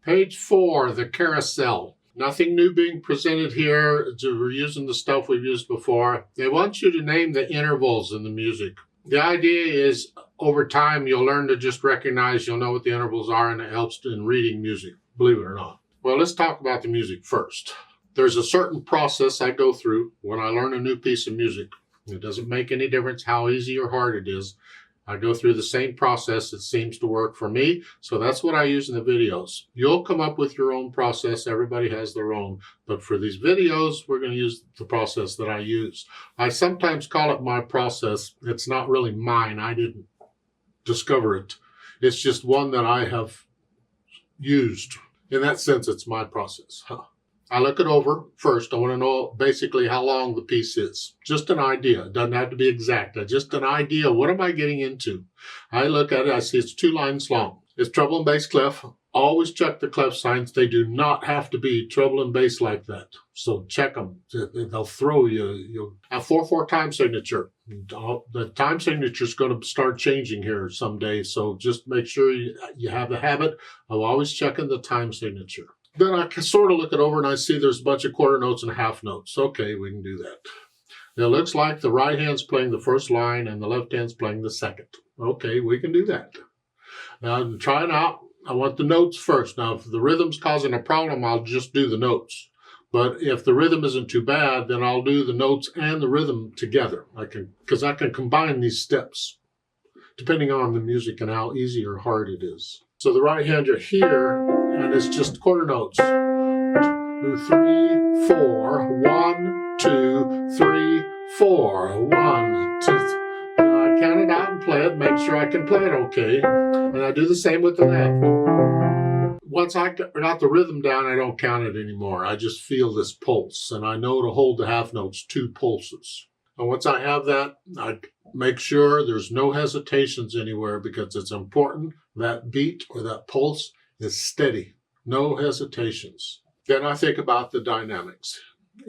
Page 4, the carousel. Nothing new being presented here. We're using the stuff we've used before. They want you to name the intervals in the music. The idea is over time you'll learn to just recognize, you'll know what the intervals are, and it helps in reading music, believe it or not. Well, let's talk about the music first. There's a certain process I go through when I learn a new piece of music. It doesn't make any difference how easy or hard it is. I go through the same process. It seems to work for me. So that's what I use in the videos. You'll come up with your own process. Everybody has their own. But for these videos, we're going to use the process that I use. I sometimes call it my process. It's not really mine. I didn't discover it. It's just one that I have used. In that sense, it's my process. I look it over first. I want to know basically how long the piece is. Just an idea. It doesn't have to be exact. Just an idea. What am I getting into? I look at it. I see it's 2 lines long. It's treble and bass clef. Always check the clef signs. They do not have to be treble and bass like that. So check them. They'll throw you. A 4/4 time signature. The time signature is going to start changing here someday. So just make sure you have the habit of always checking the time signature. Then I can sort of look it over and I see there's a bunch of quarter notes and half notes. Okay, we can do that. It looks like the right hand's playing the first line and the left hand's playing the second. Okay, we can do that. Now, I'm trying out. I want the notes first. Now, if the rhythm's causing a problem, I'll just do the notes. But if the rhythm isn't too bad, then I'll do the notes and the rhythm together. Because I can combine these steps depending on the music and how easy or hard it is. So the right hand, you're here. And it's just quarter notes. 2, 3, 4. 1, 2, 3, 4. 1, 2. I count it out and play it. Make sure I can play it okay. And I do the same with the left. Once I got the rhythm down, I don't count it anymore. I just feel this pulse. And I know to hold the half notes 2 pulses. And once I have that, I make sure there's no hesitations anywhere because it's important that beat or that pulse is steady, no hesitations. Then I think about the dynamics.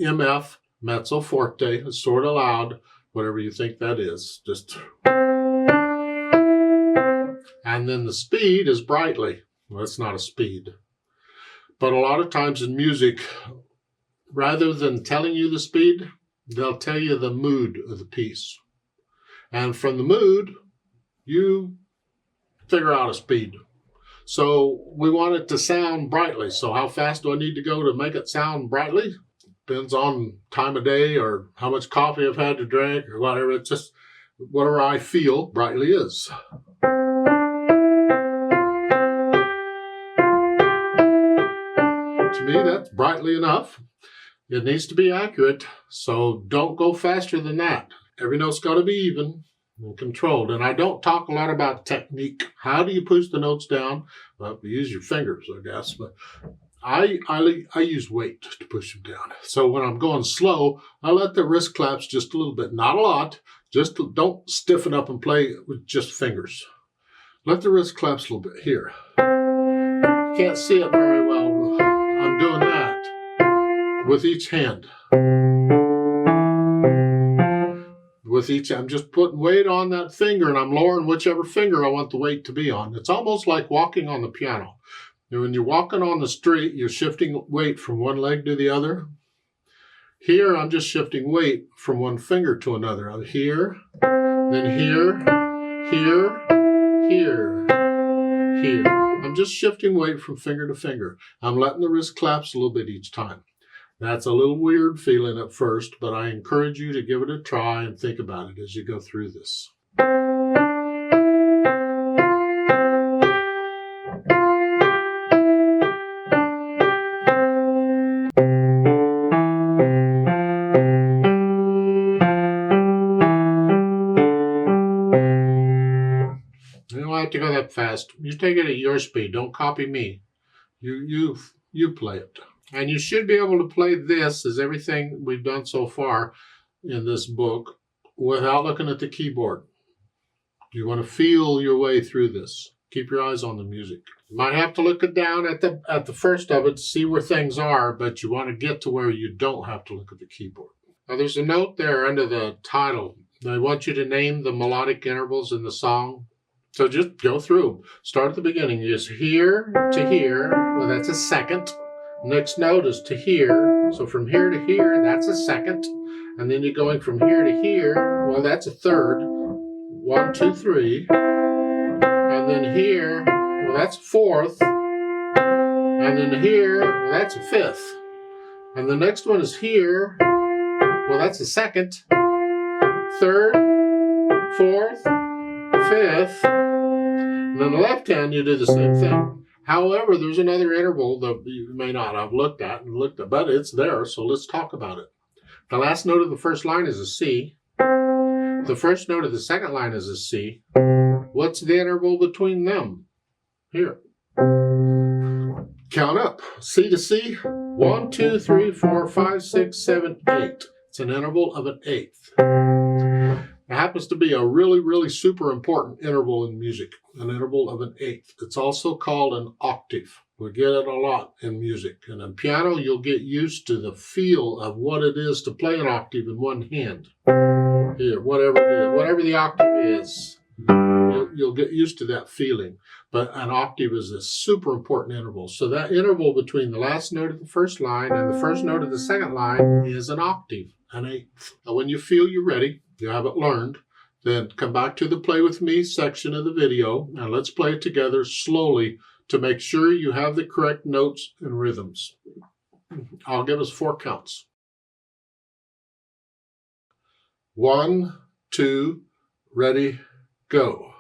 MF, mezzo forte, is sort of loud, whatever you think that is. Just. And then the speed is brightly. Well, that's not a speed. But a lot of times in music, rather than telling you the speed, they'll tell you the mood of the piece. And from the mood, you figure out a speed. So we want it to sound brightly. So how fast do I need to go to make it sound brightly? Depends on time of day or how much coffee I've had to drink or whatever. It's just whatever I feel brightly is. To me, that's brightly enough. It needs to be accurate. So don't go faster than that. Every note's got to be even and controlled. And I don't talk a lot about technique. How do you push the notes down? Well, you use your fingers, I guess. But I use weight to push them down. So when I'm going slow, I let the wrist collapse just a little bit. Not a lot. Just don't stiffen up and play with just fingers. Let the wrist collapse a little bit. Here. You can't see it very well. I'm doing that with each hand. With each, I'm just putting weight on that finger and I'm lowering whichever finger I want the weight to be on. It's almost like walking on the piano. And when you're walking on the street, you're shifting weight from one leg to the other. Here, I'm just shifting weight from one finger to another. I'm here, then here, here, here, here. I'm just shifting weight from finger to finger. I'm letting the wrist collapse a little bit each time. That's a little weird feeling at first, but I encourage you to give it a try and think about it as you go through this. You don't have to go that fast. You take it at your speed. Don't copy me. You play it. And you should be able to play this, as everything we've done so far in this book, without looking at the keyboard. You want to feel your way through this. Keep your eyes on the music. You might have to look it down at the first of it to see where things are, but you want to get to where you don't have to look at the keyboard. Now there's a note there under the title. They want you to name the melodic intervals in the song. So just go through. Start at the beginning. Just here to here. Well, that's a second. Next note is to here. So from here to here, that's a second. And then you're going from here to here. Well, that's a third. 1, 2, 3. And then here, well, that's a fourth. And then here, well, that's a fifth. And the next one is here. Well, that's a second. Third, fourth, fifth. And on the left hand, you do the same thing. However, there's another interval that you may not have looked at, but it's there, so let's talk about it. The last note of the first line is a C. The first note of the second line is a C. What's the interval between them? Here. Count up. C to C. 1, 2, 3, 4, 5, 6, 7, 8. It's an interval of an eighth. It happens to be a really, really super important interval in music, an interval of an eighth. It's also called an octave. We get it a lot in music. And in piano, you'll get used to the feel of what it is to play an octave in one hand. Here, whatever the octave is, you'll get used to that feeling. But an octave is a super important interval. So that interval between the last note of the first line and the first note of the second line is an octave, an eighth. Now, when you feel you're ready, you have it learned, then come back to the Play With Me section of the video, and let's play it together slowly to make sure you have the correct notes and rhythms. I'll give us 4 counts. 1, 2, ready, go.